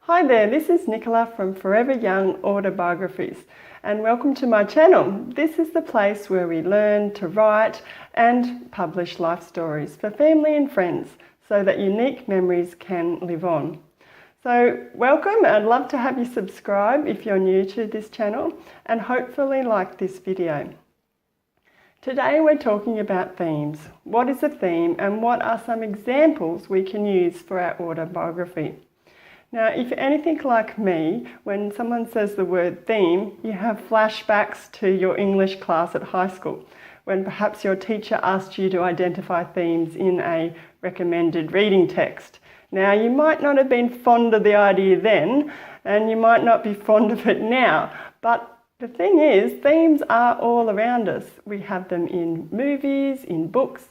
Hi there, this is Nicola from Forever Young Autobiographies, and welcome to my channel. This is the place where we learn to write and publish life stories for family and friends so that unique memories can live on. So welcome. I'd love to have you subscribe if you're new to this channel and hopefully like this video. Today we're talking about themes. What is a theme and what are some examples we can use for our autobiography? Now, if you're anything like me, when someone says the word theme, you have flashbacks to your English class at high school, when perhaps your teacher asked you to identify themes in a recommended reading text. Now, you might not have been fond of the idea then, and you might not be fond of it now, but the thing is, themes are all around us. We have them in movies, in books.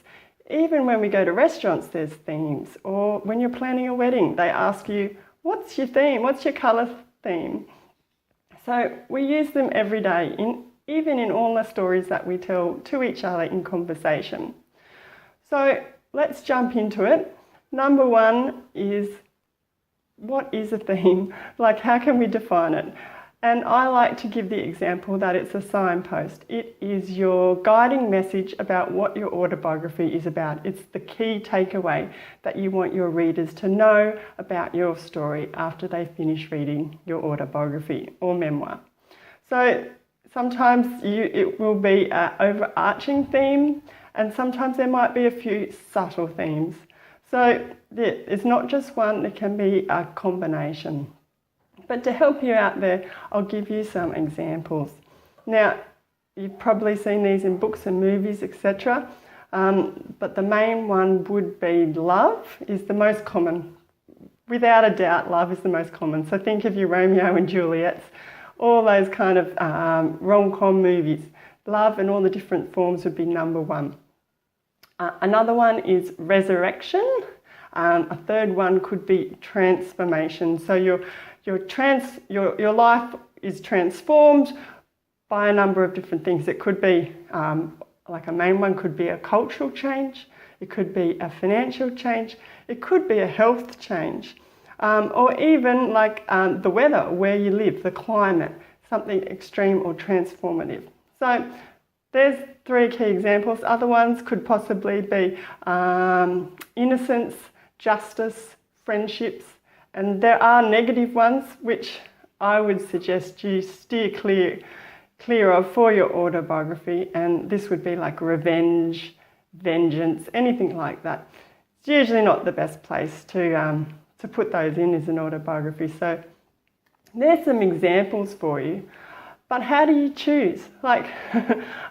Even when we go to restaurants, there's themes. Or when you're planning a wedding, they ask you, what's your theme? What's your colour theme? So we use them every day, even in all the stories that we tell to each other in conversation. So let's jump into it. Number one is, what is a theme? Like, how can we define it? And I like to give the example that it's a signpost. It is your guiding message about what your autobiography is about. It's the key takeaway that you want your readers to know about your story after they finish reading your autobiography or memoir. So sometimes it will be an overarching theme, and sometimes there might be a few subtle themes. So it's not just one, it can be a combination. But to help you out there, I'll give you some examples. Now, you've probably seen these in books and movies, etc. But the main one would be love is the most common. Without a doubt, love is the most common. So think of your Romeo and Juliets, all those kind of rom-com movies. Love in all the different forms would be number one. Another one is resurrection. A third one could be transformation. So your life is transformed by a number of different things. It could be, like a main one could be a cultural change, it could be a financial change, it could be a health change, or even like the weather, where you live, the climate, something extreme or transformative. So there's three key examples. Other ones could possibly be innocence, justice, friendships, and there are negative ones which I would suggest you steer clear of for your autobiography, and this would be like revenge, vengeance, anything like that. It's usually not the best place to put those in as an autobiography. So there's some examples for you, but how do you choose? Like,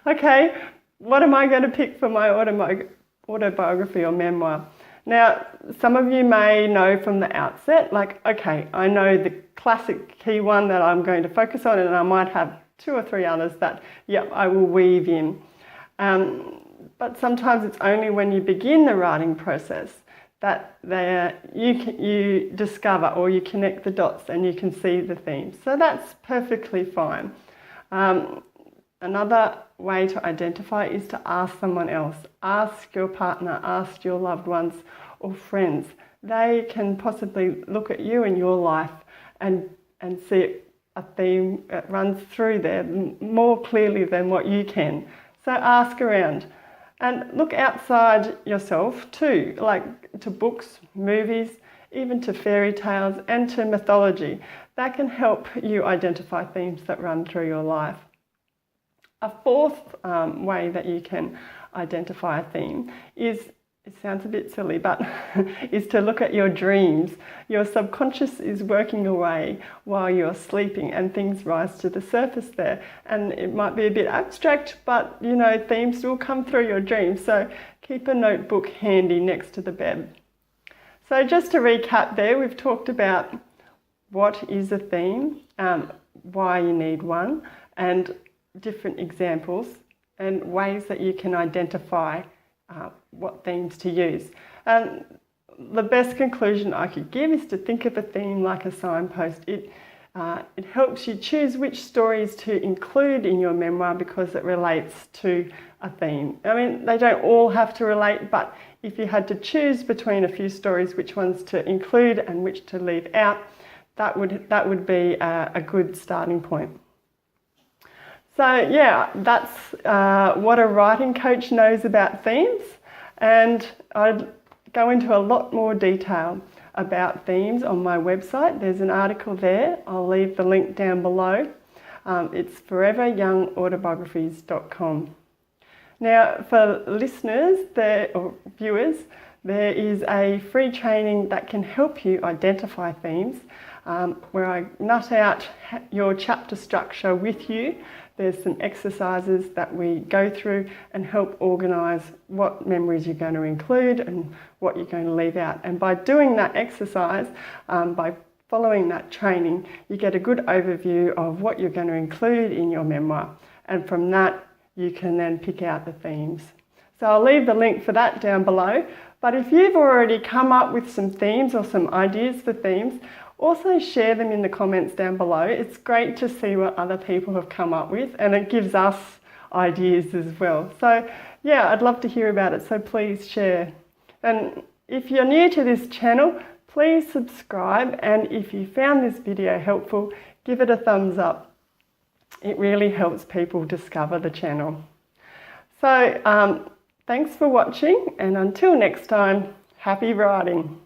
okay, what am I going to pick for my autobiography or memoir? Now, some of you may know from the outset, like, okay, I know the classic key one that I'm going to focus on, and I might have two or three others that, yep, I will weave in. But sometimes it's only when you begin the writing process that you discover, or you connect the dots and you can see the themes. So that's perfectly fine. Another way to identify is to ask someone else. Ask your partner, ask your loved ones or friends. They can possibly look at you and your life and see a theme that runs through there more clearly than what you can. So ask around and look outside yourself too, like to books, movies, even to fairy tales and to mythology. That can help you identify themes that run through your life. A fourth way that you can identify a theme is, it sounds a bit silly, but is to look at your dreams. Your subconscious is working away while you're sleeping and things rise to the surface there. And it might be a bit abstract, but you know, themes will come through your dreams. So keep a notebook handy next to the bed. So just to recap there, we've talked about what is a theme, why you need one, and different examples and ways that you can identify what themes to use. The best conclusion I could give is to think of a theme like a signpost. It helps you choose which stories to include in your memoir because it relates to a theme. I mean, they don't all have to relate, but if you had to choose between a few stories which ones to include and which to leave out, that would be a good starting point. So yeah, that's what a writing coach knows about themes, and I'd go into a lot more detail about themes on my website. There's an article there. I'll leave the link down below. It's foreveryoungautobiographies.com. Now, for listeners or viewers, there is a free training that can help you identify themes, where I nut out your chapter structure with you. There's some exercises that we go through and help organise what memories you're going to include and what you're going to leave out. And by doing that exercise, by following that training, you get a good overview of what you're going to include in your memoir. And from that, you can then pick out the themes. So I'll leave the link for that down below. But if you've already come up with some themes or some ideas for themes, also share them in the comments down below. It's great to see what other people have come up with, and it gives us ideas as well. So yeah, I'd love to hear about it, so please share. And if you're new to this channel, please subscribe, and if you found this video helpful, give it a thumbs up. It really helps people discover the channel. So thanks for watching, and until next time, happy writing.